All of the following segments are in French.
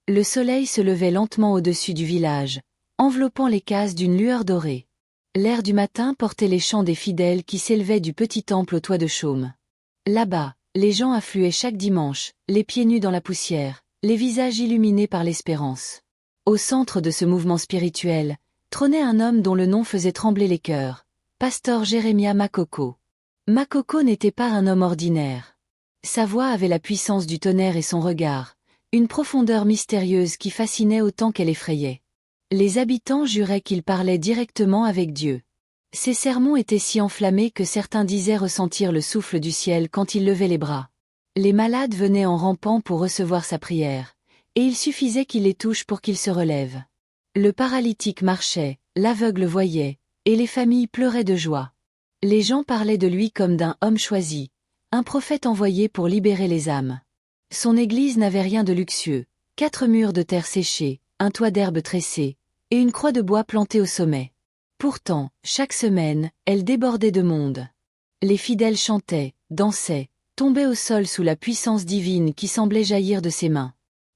Le soleil se levait lentement au-dessus du village, enveloppant les cases d'une lueur dorée. L'air du matin portait les chants des fidèles qui s'élevaient du petit temple au toit de chaume. Là-bas, les gens affluaient chaque dimanche, les pieds nus dans la poussière, les visages illuminés par l'espérance. Au centre de ce mouvement spirituel, trônait un homme dont le nom faisait trembler les cœurs, Pasteur Jeremiah Makoko. Makoko n'était pas un homme ordinaire. Sa voix avait la puissance du tonnerre et son regard, une profondeur mystérieuse qui fascinait autant qu'elle effrayait. Les habitants juraient qu'il parlait directement avec Dieu. Ses sermons étaient si enflammés que certains disaient ressentir le souffle du ciel quand il levait les bras. Les malades venaient en rampant pour recevoir sa prière, et il suffisait qu'il les touche pour qu'ils se relèvent. Le paralytique marchait, l'aveugle voyait, et les familles pleuraient de joie. Les gens parlaient de lui comme d'un homme choisi, un prophète envoyé pour libérer les âmes. Son église n'avait rien de luxueux, 4 murs de terre séchée, un toit d'herbe tressée, et une croix de bois plantée au sommet. Pourtant, chaque semaine, elle débordait de monde. Les fidèles chantaient, dansaient, tombaient au sol sous la puissance divine qui semblait jaillir de ses mains.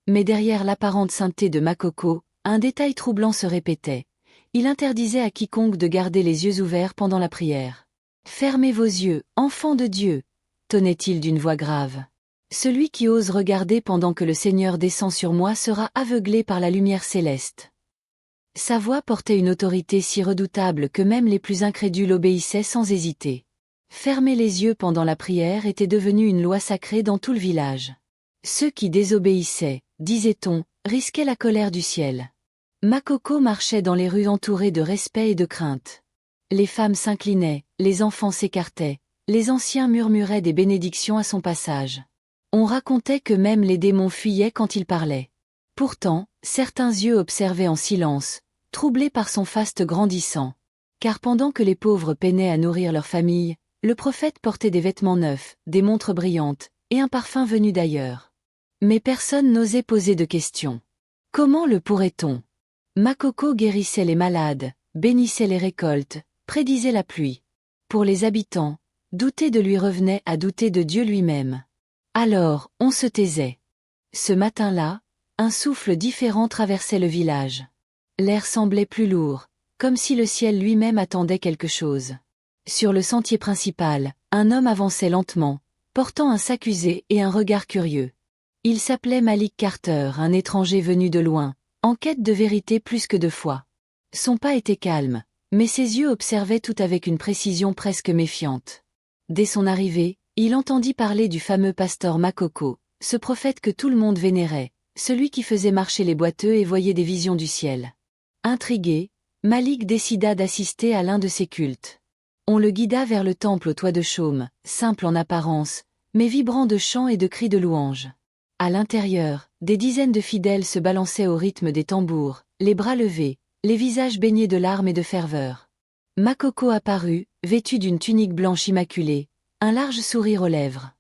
Mais derrière l'apparente sainteté de Makoko, un détail troublant se répétait. Il interdisait à quiconque de garder les yeux ouverts pendant la prière. « Fermez vos yeux, enfants de Dieu !» tonnait-il d'une voix grave. « Celui qui ose regarder pendant que le Seigneur descend sur moi sera aveuglé par la lumière céleste. » Sa voix portait une autorité si redoutable que même les plus incrédules obéissaient sans hésiter. Fermer les yeux pendant la prière était devenu une loi sacrée dans tout le village. Ceux qui désobéissaient, disait-on, risquaient la colère du ciel. Makoko marchait dans les rues entouré de respect et de crainte. Les femmes s'inclinaient, les enfants s'écartaient, les anciens murmuraient des bénédictions à son passage. On racontait que même les démons fuyaient quand il parlait. Pourtant, certains yeux observaient en silence, troublés par son faste grandissant. Car pendant que les pauvres peinaient à nourrir leur famille, le prophète portait des vêtements neufs, des montres brillantes, et un parfum venu d'ailleurs. Mais personne n'osait poser de questions. Comment le pourrait-on? Makoko guérissait les malades, bénissait les récoltes, prédisait la pluie. Pour les habitants, douter de lui revenait à douter de Dieu lui-même. Alors, on se taisait. Ce matin-là, un souffle différent traversait le village. L'air semblait plus lourd, comme si le ciel lui-même attendait quelque chose. Sur le sentier principal, un homme avançait lentement, portant un sac usé et un regard curieux. Il s'appelait Malik Carter, un étranger venu de loin, en quête de vérité plus que de foi. Son pas était calme, mais ses yeux observaient tout avec une précision presque méfiante. Dès son arrivée, il entendit parler du fameux pasteur Makoko, ce prophète que tout le monde vénérait, celui qui faisait marcher les boiteux et voyait des visions du ciel. Intrigué, Malik décida d'assister à l'un de ses cultes. On le guida vers le temple au toit de chaume, simple en apparence, mais vibrant de chants et de cris de louanges. À l'intérieur, des dizaines de fidèles se balançaient au rythme des tambours, les bras levés, les visages baignés de larmes et de ferveur. Makoko apparut, vêtu d'une tunique blanche immaculée, un large sourire aux lèvres.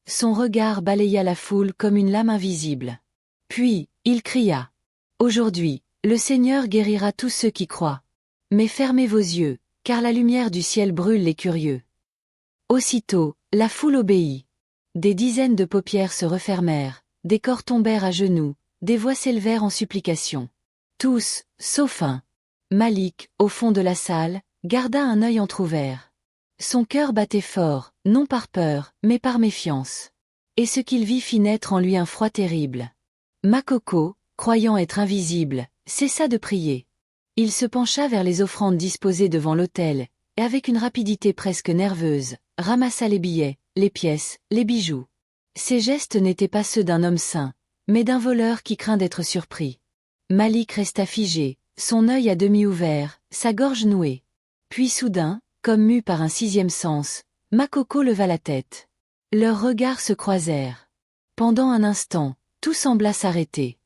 Son regard balaya la foule comme une lame invisible. Puis, il cria. « Aujourd'hui, le Seigneur guérira tous ceux qui croient. Mais fermez vos yeux, car la lumière du ciel brûle les curieux. » Aussitôt, la foule obéit. Des dizaines de paupières se refermèrent, des corps tombèrent à genoux, des voix s'élevèrent en supplication. Tous, sauf un. Malik, au fond de la salle, garda un œil entr'ouvert. Son cœur battait fort, non par peur, mais par méfiance. Et ce qu'il vit fit naître en lui un froid terrible. Makoko, croyant être invisible, cessa de prier. Il se pencha vers les offrandes disposées devant l'autel, et avec une rapidité presque nerveuse, ramassa les billets, les pièces, les bijoux. Ses gestes n'étaient pas ceux d'un homme sain, mais d'un voleur qui craint d'être surpris. Malik resta figé, son œil à demi ouvert, sa gorge nouée. Puis soudain, comme mu par un 6e sens, Makoko leva la tête. Leurs regards se croisèrent. Pendant un instant, tout sembla s'arrêter.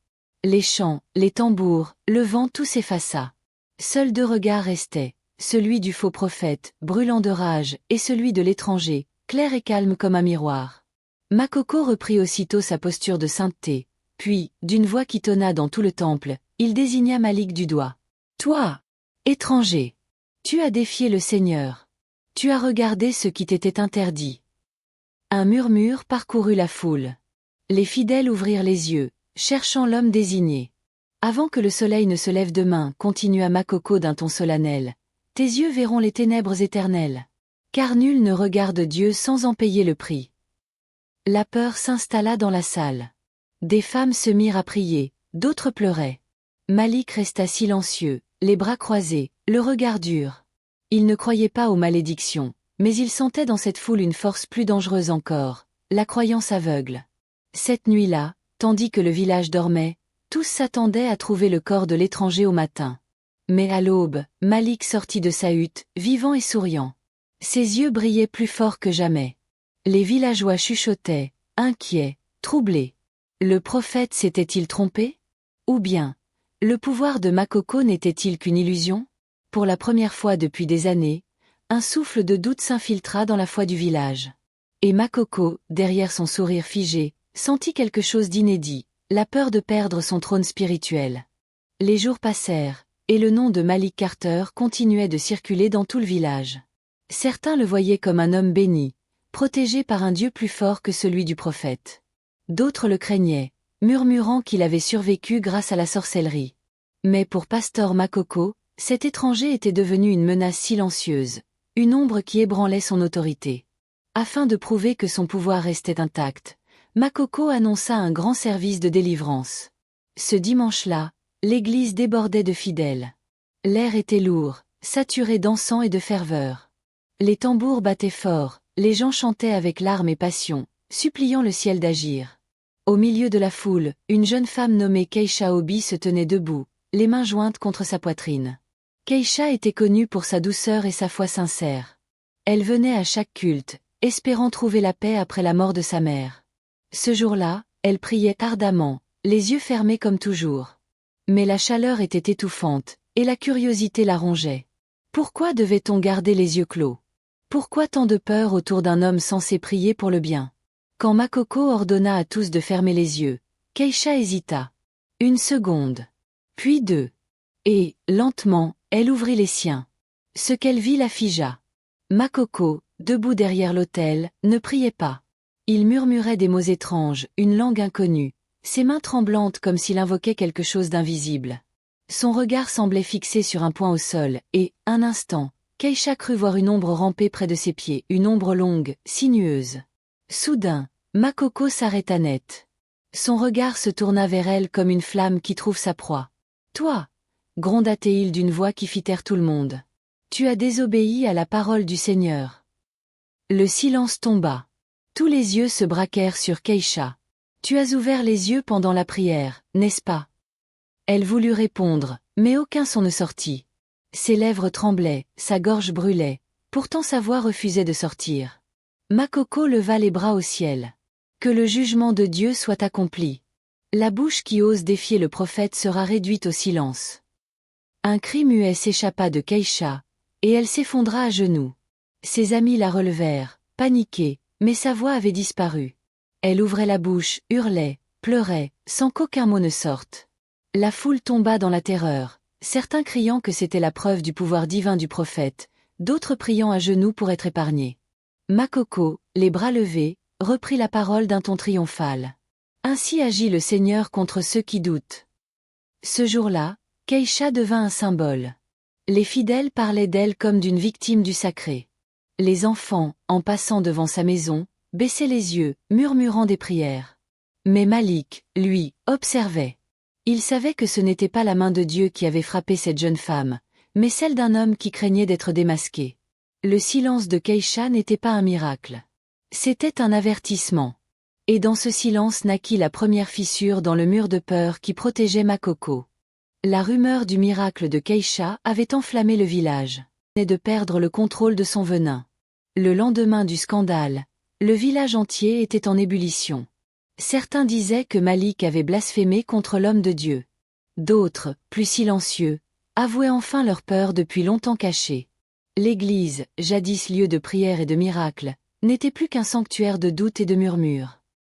Les chants, les tambours, le vent, tout s'effaça. Seuls 2 regards restaient, celui du faux prophète, brûlant de rage, et celui de l'étranger, clair et calme comme un miroir. Makoko reprit aussitôt sa posture de sainteté, puis, d'une voix qui tonna dans tout le temple, il désigna Malik du doigt. « Toi, étranger, tu as défié le Seigneur. Tu as regardé ce qui t'était interdit. » Un murmure parcourut la foule. Les fidèles ouvrirent les yeux, cherchant l'homme désigné. Avant que le soleil ne se lève demain, continua Makoko d'un ton solennel, tes yeux verront les ténèbres éternelles. Car nul ne regarde Dieu sans en payer le prix. La peur s'installa dans la salle. Des femmes se mirent à prier, d'autres pleuraient. Malik resta silencieux, les bras croisés, le regard dur. Il ne croyait pas aux malédictions, mais il sentait dans cette foule une force plus dangereuse encore, la croyance aveugle. Cette nuit-là, tandis que le village dormait, tous s'attendaient à trouver le corps de l'étranger au matin. Mais à l'aube, Malik sortit de sa hutte, vivant et souriant. Ses yeux brillaient plus fort que jamais. Les villageois chuchotaient, inquiets, troublés. Le prophète s'était-il trompé? Ou bien, le pouvoir de Makoko n'était-il qu'une illusion? Pour la première fois depuis des années, un souffle de doute s'infiltra dans la foi du village. Et Makoko, derrière son sourire figé, sentit quelque chose d'inédit, la peur de perdre son trône spirituel. Les jours passèrent, et le nom de Malik Carter continuait de circuler dans tout le village. Certains le voyaient comme un homme béni, protégé par un Dieu plus fort que celui du prophète. D'autres le craignaient, murmurant qu'il avait survécu grâce à la sorcellerie. Mais pour Pastor Makoko, cet étranger était devenu une menace silencieuse, une ombre qui ébranlait son autorité. Afin de prouver que son pouvoir restait intact, Makoko annonça un grand service de délivrance. Ce dimanche-là, l'église débordait de fidèles. L'air était lourd, saturé d'encens et de ferveur. Les tambours battaient fort, les gens chantaient avec larmes et passion, suppliant le ciel d'agir. Au milieu de la foule, une jeune femme nommée Keisha Obi se tenait debout, les mains jointes contre sa poitrine. Keisha était connue pour sa douceur et sa foi sincère. Elle venait à chaque culte, espérant trouver la paix après la mort de sa mère. Ce jour-là, elle priait ardemment, les yeux fermés comme toujours. Mais la chaleur était étouffante, et la curiosité la rongeait. Pourquoi devait-on garder les yeux clos? Pourquoi tant de peur autour d'un homme censé prier pour le bien? Quand Makoko ordonna à tous de fermer les yeux, Keisha hésita. Une seconde. Puis deux. Et, lentement, elle ouvrit les siens. Ce qu'elle vit la figea. Makoko, debout derrière l'autel, ne priait pas. Il murmurait des mots étranges, une langue inconnue, ses mains tremblantes comme s'il invoquait quelque chose d'invisible. Son regard semblait fixé sur un point au sol, et, un instant, Keisha crut voir une ombre ramper près de ses pieds, une ombre longue, sinueuse. Soudain, Makoko s'arrêta net. Son regard se tourna vers elle comme une flamme qui trouve sa proie. « Toi !» gronda-t-il d'une voix qui fit taire tout le monde. « Tu as désobéi à la parole du Seigneur. » Le silence tomba. Tous les yeux se braquèrent sur Keisha. « Tu as ouvert les yeux pendant la prière, n'est-ce pas ?» Elle voulut répondre, mais aucun son ne sortit. Ses lèvres tremblaient, sa gorge brûlait, pourtant sa voix refusait de sortir. Makoko leva les bras au ciel. Que le jugement de Dieu soit accompli. La bouche qui ose défier le prophète sera réduite au silence. Un cri muet s'échappa de Keisha, et elle s'effondra à genoux. Ses amis la relevèrent, paniqués, mais sa voix avait disparu. Elle ouvrait la bouche, hurlait, pleurait, sans qu'aucun mot ne sorte. La foule tomba dans la terreur, certains criant que c'était la preuve du pouvoir divin du prophète, d'autres priant à genoux pour être épargnés. Makoko, les bras levés, reprit la parole d'un ton triomphal. Ainsi agit le Seigneur contre ceux qui doutent. Ce jour-là, Keisha devint un symbole. Les fidèles parlaient d'elle comme d'une victime du sacré. Les enfants, en passant devant sa maison, baissaient les yeux, murmurant des prières. Mais Malik, lui, observait. Il savait que ce n'était pas la main de Dieu qui avait frappé cette jeune femme, mais celle d'un homme qui craignait d'être démasqué. Le silence de Keisha n'était pas un miracle. C'était un avertissement. Et dans ce silence naquit la première fissure dans le mur de peur qui protégeait Makoko. La rumeur du miracle de Keisha avait enflammé le village. Et de perdre le contrôle de son venin. Le lendemain du scandale, le village entier était en ébullition. Certains disaient que Malik avait blasphémé contre l'homme de Dieu. D'autres, plus silencieux, avouaient enfin leur peur depuis longtemps cachée. L'église, jadis lieu de prière et de miracles, n'était plus qu'un sanctuaire de doutes et de murmures.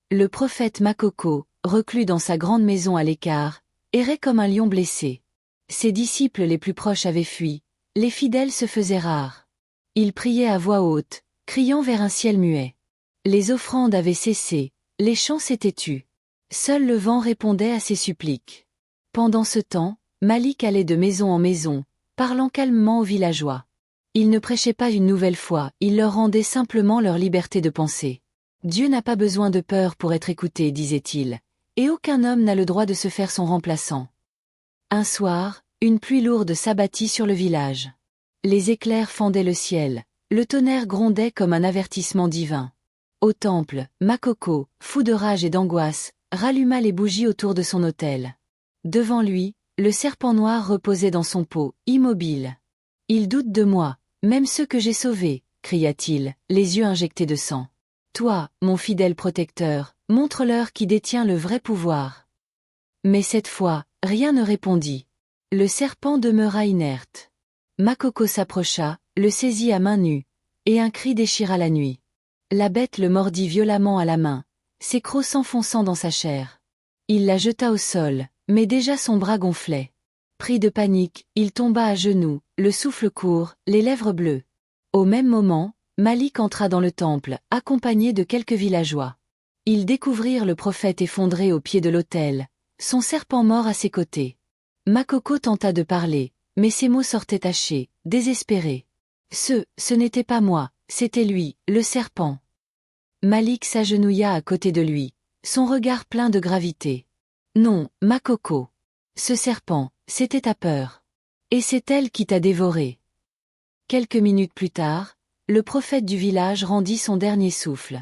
Le prophète Makoko, reclus dans sa grande maison à l'écart, errait comme un lion blessé. Ses disciples les plus proches avaient fui, les fidèles se faisaient rares. Ils priaient à voix haute, criant vers un ciel muet. Les offrandes avaient cessé, les chants s'étaient tus. Seul le vent répondait à ses suppliques. Pendant ce temps, Malik allait de maison en maison, parlant calmement aux villageois. Il ne prêchait pas une nouvelle foi, il leur rendait simplement leur liberté de penser. Dieu n'a pas besoin de peur pour être écouté, disait-il, et aucun homme n'a le droit de se faire son remplaçant. Un soir, une pluie lourde s'abattit sur le village. Les éclairs fendaient le ciel, le tonnerre grondait comme un avertissement divin. Au temple, Makoko, fou de rage et d'angoisse, ralluma les bougies autour de son autel. Devant lui, le serpent noir reposait dans son pot, immobile. « Ils doutent de moi, même ceux que j'ai sauvés, » cria-t-il, les yeux injectés de sang. « Toi, mon fidèle protecteur, montre-leur qui détient le vrai pouvoir. » Mais cette fois, rien ne répondit. Le serpent demeura inerte. Makoko s'approcha, le saisit à main nue, et un cri déchira la nuit. La bête le mordit violemment à la main, ses crocs s'enfonçant dans sa chair. Il la jeta au sol, mais déjà son bras gonflait. Pris de panique, il tomba à genoux, le souffle court, les lèvres bleues. Au même moment, Malik entra dans le temple, accompagné de quelques villageois. Ils découvrirent le prophète effondré au pied de l'autel, son serpent mort à ses côtés. Makoko tenta de parler, mais ses mots sortaient tachés, désespérés. Ce n'était pas moi, c'était lui, le serpent. Malik s'agenouilla à côté de lui, son regard plein de gravité. Non, Makoko. Ce serpent, c'était ta peur. Et c'est elle qui t'a dévoré. Quelques minutes plus tard, le prophète du village rendit son dernier souffle.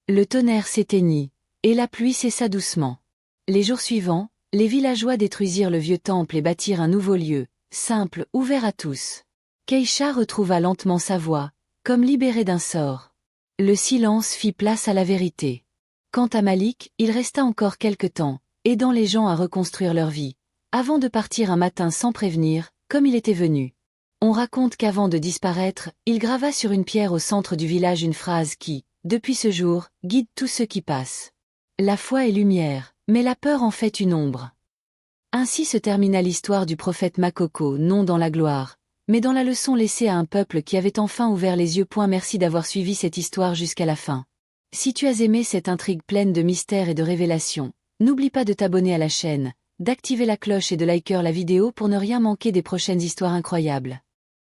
Le tonnerre s'éteignit, et la pluie cessa doucement. Les jours suivants, les villageois détruisirent le vieux temple et bâtirent un nouveau lieu, simple, ouvert à tous. Keisha retrouva lentement sa voix, comme libérée d'un sort. Le silence fit place à la vérité. Quant à Malik, il resta encore quelque temps, aidant les gens à reconstruire leur vie, avant de partir un matin sans prévenir, comme il était venu. On raconte qu'avant de disparaître, il grava sur une pierre au centre du village une phrase qui, depuis ce jour, guide tous ceux qui passent. La foi est lumière, mais la peur en fait une ombre. Ainsi se termina l'histoire du prophète Makoko, non dans la gloire, mais dans la leçon laissée à un peuple qui avait enfin ouvert les yeux. Merci d'avoir suivi cette histoire jusqu'à la fin. Si tu as aimé cette intrigue pleine de mystères et de révélations, n'oublie pas de t'abonner à la chaîne, d'activer la cloche et de liker la vidéo pour ne rien manquer des prochaines histoires incroyables.